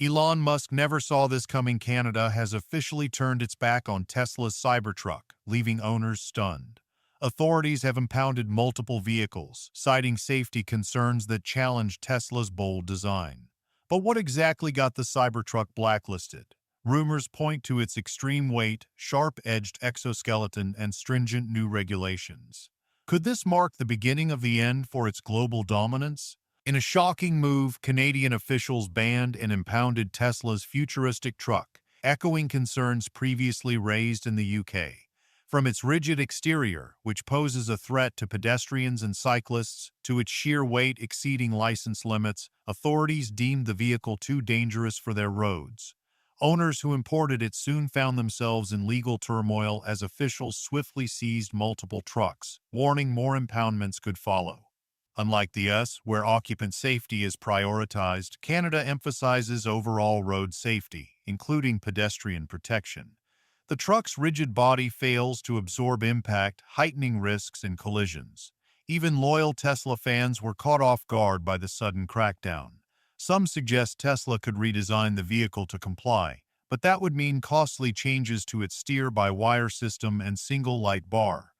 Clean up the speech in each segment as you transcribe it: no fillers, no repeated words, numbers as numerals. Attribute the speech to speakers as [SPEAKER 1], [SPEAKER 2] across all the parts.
[SPEAKER 1] Elon Musk never saw this coming. Canada has officially turned its back on Tesla's Cybertruck, leaving owners stunned. Authorities have impounded multiple vehicles, citing safety concerns that challenge Tesla's bold design. But what exactly got the Cybertruck blacklisted? Rumors point to its extreme weight, sharp-edged exoskeleton, and stringent new regulations. Could this mark the beginning of the end for its global dominance? In a shocking move, Canadian officials banned and impounded Tesla's futuristic truck, echoing concerns previously raised in the UK. From its rigid exterior, which poses a threat to pedestrians and cyclists, to its sheer weight exceeding license limits, authorities deemed the vehicle too dangerous for their roads. Owners who imported it soon found themselves in legal turmoil as officials swiftly seized multiple trucks, warning more impoundments could follow. Unlike the US, where occupant safety is prioritized, Canada emphasizes overall road safety, including pedestrian protection. The truck's rigid body fails to absorb impact, heightening risks in collisions. Even loyal Tesla fans were caught off guard by the sudden crackdown. Some suggest Tesla could redesign the vehicle to comply, but that would mean costly changes to its steer-by-wire system and single light bar.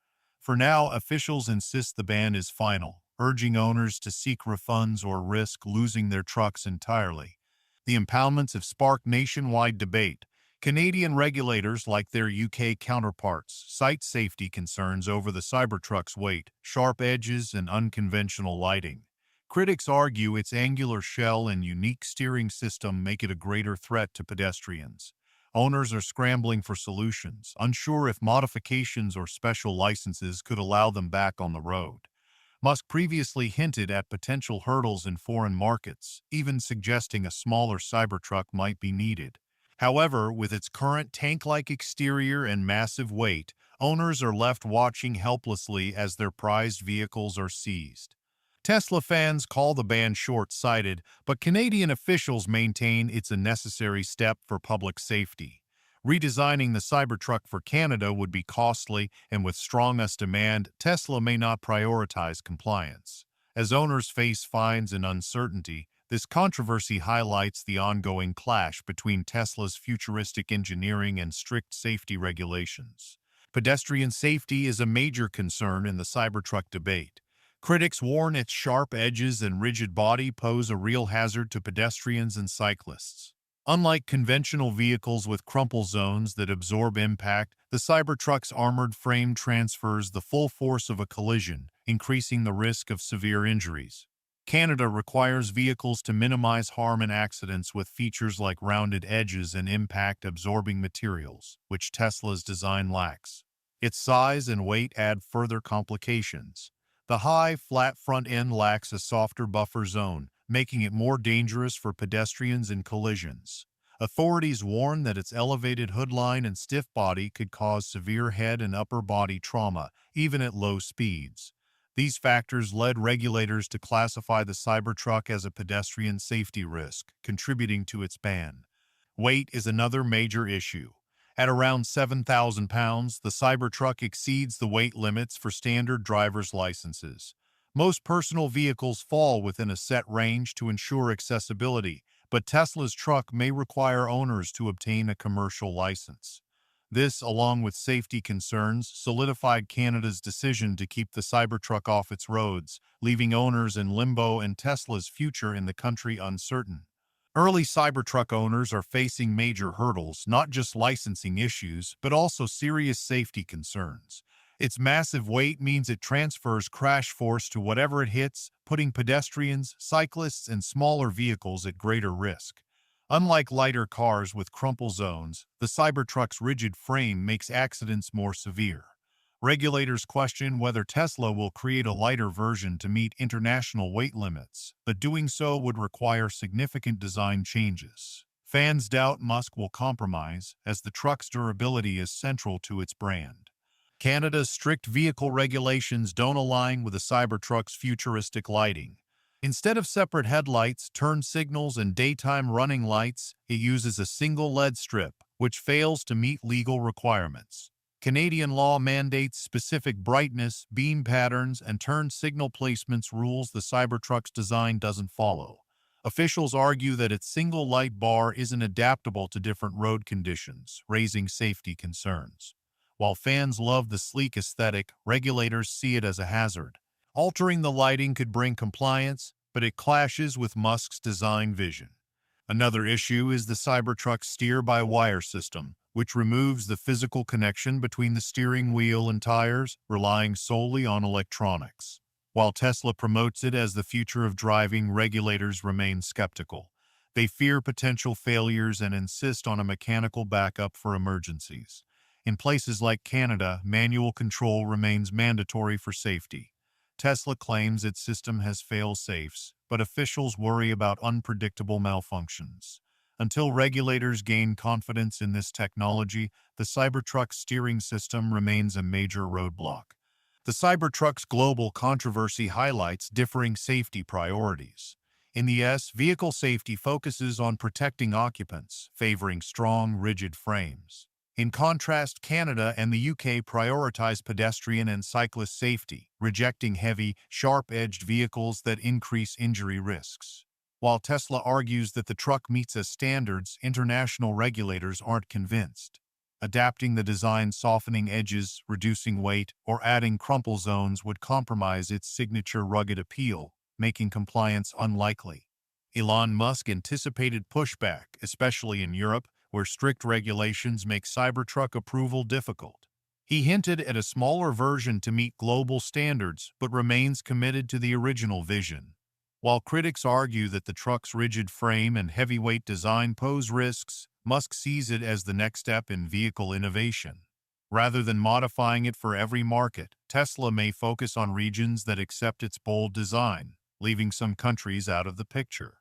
[SPEAKER 1] For now, officials insist the ban is final, urging owners to seek refunds or risk losing their trucks entirely. The impoundments have sparked nationwide debate. Canadian regulators, like their UK counterparts, cite safety concerns over the Cybertruck's weight, sharp edges, and unconventional lighting. Critics argue its angular shell and unique steering system make it a greater threat to pedestrians. Owners are scrambling for solutions, unsure if modifications or special licenses could allow them back on the road. Musk previously hinted at potential hurdles in foreign markets, even suggesting a smaller Cybertruck might be needed. However, with its current tank-like exterior and massive weight, owners are left watching helplessly as their prized vehicles are seized. Tesla fans call the ban short-sighted, but Canadian officials maintain it's a necessary step for public safety. Redesigning the Cybertruck for Canada would be costly, and with strong US demand, Tesla may not prioritize compliance. As owners face fines and uncertainty, this controversy highlights the ongoing clash between Tesla's futuristic engineering and strict safety regulations. Pedestrian safety is a major concern in the Cybertruck debate. Critics warn its sharp edges and rigid body pose a real hazard to pedestrians and cyclists. Unlike conventional vehicles with crumple zones that absorb impact, the Cybertruck's armored frame transfers the full force of a collision, increasing the risk of severe injuries. Canada requires vehicles to minimize harm and accidents with features like rounded edges and impact-absorbing materials, which Tesla's design lacks. Its size and weight add further complications. The high, flat front end lacks a softer buffer zone, making it more dangerous for pedestrians in collisions. Authorities warn that its elevated hoodline and stiff body could cause severe head and upper body trauma, even at low speeds. These factors led regulators to classify the Cybertruck as a pedestrian safety risk, contributing to its ban. Weight is another major issue. At around 7,000 pounds, the Cybertruck exceeds the weight limits for standard driver's licenses. Most personal vehicles fall within a set range to ensure accessibility, but Tesla's truck may require owners to obtain a commercial license. This, along with safety concerns, solidified Canada's decision to keep the Cybertruck off its roads, leaving owners in limbo and Tesla's future in the country uncertain. Early Cybertruck owners are facing major hurdles, not just licensing issues, but also serious safety concerns. Its massive weight means it transfers crash force to whatever it hits, putting pedestrians, cyclists, and smaller vehicles at greater risk. Unlike lighter cars with crumple zones, the Cybertruck's rigid frame makes accidents more severe. Regulators question whether Tesla will create a lighter version to meet international weight limits, but doing so would require significant design changes. Fans doubt Musk will compromise, as the truck's durability is central to its brand. Canada's strict vehicle regulations don't align with the Cybertruck's futuristic lighting. Instead of separate headlights, turn signals, and daytime running lights, it uses a single LED strip, which fails to meet legal requirements. Canadian law mandates specific brightness, beam patterns, and turn signal placements rules the Cybertruck's design doesn't follow. Officials argue that its single light bar isn't adaptable to different road conditions, raising safety concerns. While fans love the sleek aesthetic, regulators see it as a hazard. Altering the lighting could bring compliance, but it clashes with Musk's design vision. Another issue is the Cybertruck's steer-by-wire system, which removes the physical connection between the steering wheel and tires, relying solely on electronics. While Tesla promotes it as the future of driving, regulators remain skeptical. They fear potential failures and insist on a mechanical backup for emergencies. In places like Canada, manual control remains mandatory for safety. Tesla claims its system has fail-safes, but officials worry about unpredictable malfunctions. Until regulators gain confidence in this technology, the Cybertruck's steering system remains a major roadblock. The Cybertruck's global controversy highlights differing safety priorities. In the U.S., vehicle safety focuses on protecting occupants, favoring strong, rigid frames. In contrast, Canada and the UK prioritize pedestrian and cyclist safety, rejecting heavy, sharp-edged vehicles that increase injury risks. While Tesla argues that the truck meets its standards, international regulators aren't convinced. Adapting the design, softening edges, reducing weight, or adding crumple zones would compromise its signature rugged appeal, making compliance unlikely. Elon Musk anticipated pushback, especially in Europe, where strict regulations make Cybertruck approval difficult. He hinted at a smaller version to meet global standards, but remains committed to the original vision. While critics argue that the truck's rigid frame and heavyweight design pose risks, Musk sees it as the next step in vehicle innovation. Rather than modifying it for every market, Tesla may focus on regions that accept its bold design, leaving some countries out of the picture.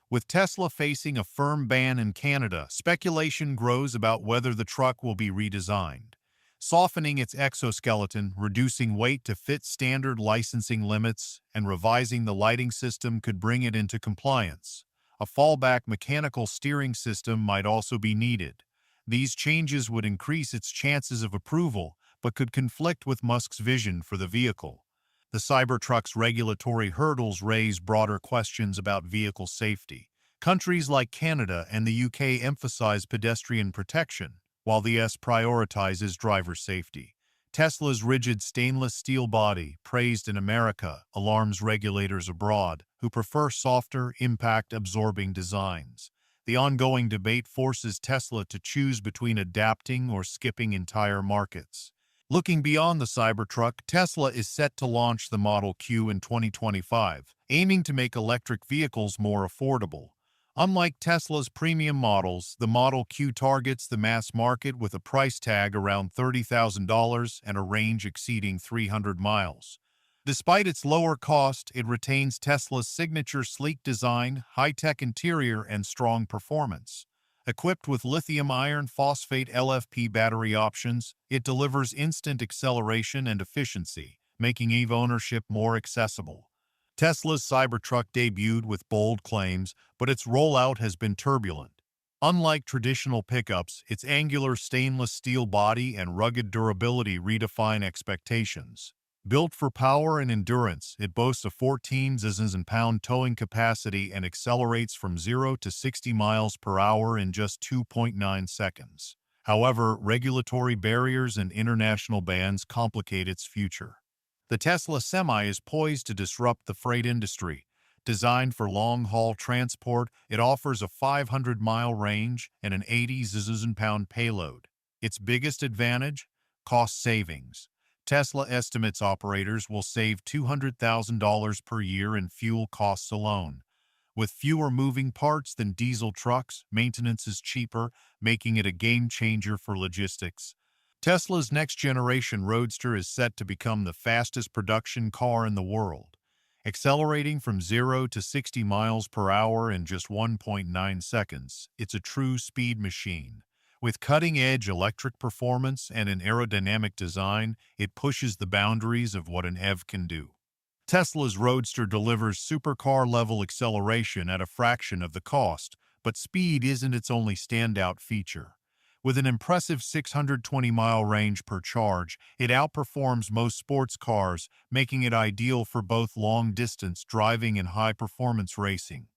[SPEAKER 1] With Tesla facing a firm ban in Canada, speculation grows about whether the truck will be redesigned. Softening its exoskeleton, reducing weight to fit standard licensing limits, and revising the lighting system could bring it into compliance. A fallback mechanical steering system might also be needed. These changes would increase its chances of approval, but could conflict with Musk's vision for the vehicle. The Cybertruck's regulatory hurdles raise broader questions about vehicle safety. Countries like Canada and the UK emphasize pedestrian protection, while the US prioritizes driver safety. Tesla's rigid stainless steel body, praised in America, alarms regulators abroad, who prefer softer, impact-absorbing designs. The ongoing debate forces Tesla to choose between adapting or skipping entire markets. Looking beyond the Cybertruck, Tesla is set to launch the Model Q in 2025, aiming to make electric vehicles more affordable. Unlike Tesla's premium models, the Model Q targets the mass market with a price tag around $30,000 and a range exceeding 300 miles. Despite its lower cost, it retains Tesla's signature sleek design, high-tech interior, and strong performance. Equipped with lithium iron phosphate LFP battery options, it delivers instant acceleration and efficiency, making EV ownership more accessible. Tesla's Cybertruck debuted with bold claims, but its rollout has been turbulent. Unlike traditional pickups, its angular stainless steel body and rugged durability redefine expectations. Built for power and endurance, it boasts a 14 pound towing capacity and accelerates from 0 to 60 miles per hour in just 2.9 seconds. However, regulatory barriers and international bans complicate its future. The Tesla Semi is poised to disrupt the freight industry. Designed for long-haul transport, it offers a 500-mile range and an 80 pound payload. Its biggest advantage? Cost savings. Tesla estimates operators will save $200,000 per year in fuel costs alone. With fewer moving parts than diesel trucks, maintenance is cheaper, making it a game-changer for logistics. Tesla's next-generation Roadster is set to become the fastest production car in the world. Accelerating from 0 to 60 miles per hour in just 1.9 seconds, it's a true speed machine. With cutting-edge electric performance and an aerodynamic design, it pushes the boundaries of what an EV can do. Tesla's Roadster delivers supercar-level acceleration at a fraction of the cost, but speed isn't its only standout feature. With an impressive 620-mile range per charge, it outperforms most sports cars, making it ideal for both long-distance driving and high-performance racing.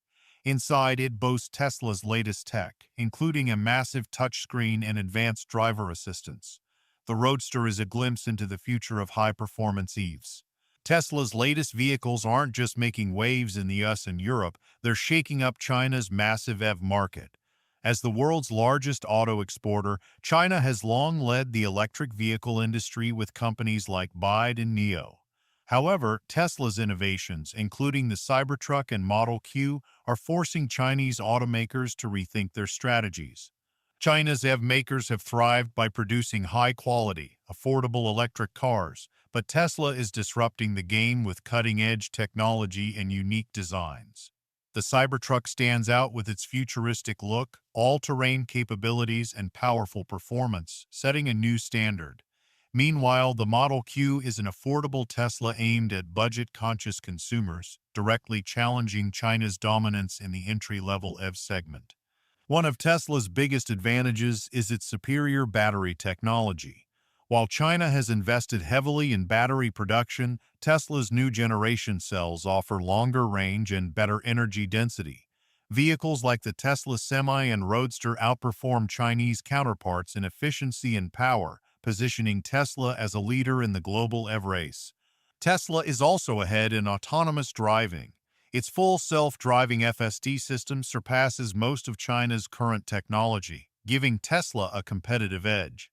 [SPEAKER 1] Inside, it boasts Tesla's latest tech, including a massive touchscreen and advanced driver assistance. The Roadster is a glimpse into the future of high-performance EVs. Tesla's latest vehicles aren't just making waves in the US and Europe, they're shaking up China's massive EV market. As the world's largest auto exporter, China has long led the electric vehicle industry with companies like BYD and NIO. However, Tesla's innovations, including the Cybertruck and Model Q, are forcing Chinese automakers to rethink their strategies. China's EV makers have thrived by producing high-quality, affordable electric cars, but Tesla is disrupting the game with cutting-edge technology and unique designs. The Cybertruck stands out with its futuristic look, all-terrain capabilities, and powerful performance, setting a new standard. Meanwhile, the Model Q is an affordable Tesla aimed at budget-conscious consumers, directly challenging China's dominance in the entry-level EV segment. One of Tesla's biggest advantages is its superior battery technology. While China has invested heavily in battery production, Tesla's new generation cells offer longer range and better energy density. Vehicles like the Tesla Semi and Roadster outperform Chinese counterparts in efficiency and power, positioning Tesla as a leader in the global EV race. Tesla is also ahead in autonomous driving. Its full self-driving FSD system surpasses most of China's current technology, giving Tesla a competitive edge.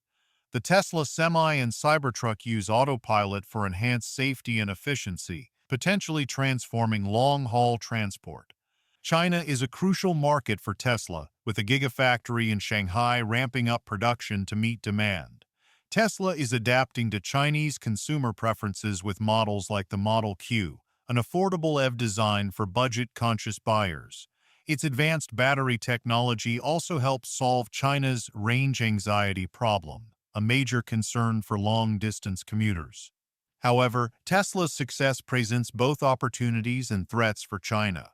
[SPEAKER 1] The Tesla Semi and Cybertruck use autopilot for enhanced safety and efficiency, potentially transforming long-haul transport. China is a crucial market for Tesla, with a gigafactory in Shanghai ramping up production to meet demand. Tesla is adapting to Chinese consumer preferences with models like the Model Q, an affordable EV designed for budget-conscious buyers. Its advanced battery technology also helps solve China's range anxiety problem, a major concern for long-distance commuters. However, Tesla's success presents both opportunities and threats for China.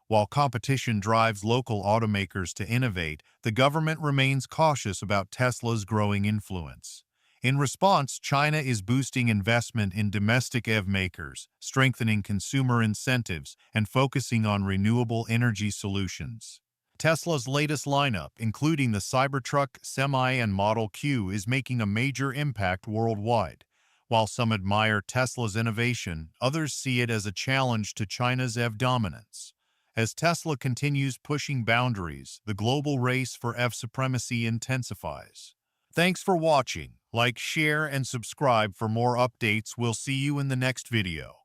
[SPEAKER 1] While competition drives local automakers to innovate, the government remains cautious about Tesla's growing influence. In response, China is boosting investment in domestic EV makers, strengthening consumer incentives, and focusing on renewable energy solutions. Tesla's latest lineup, including the Cybertruck, Semi, and Model Q, is making a major impact worldwide. While some admire Tesla's innovation, others see it as a challenge to China's EV dominance. As Tesla continues pushing boundaries, the global race for EV supremacy intensifies. Thanks for watching. Like, share, and subscribe for more updates. We'll see you in the next video.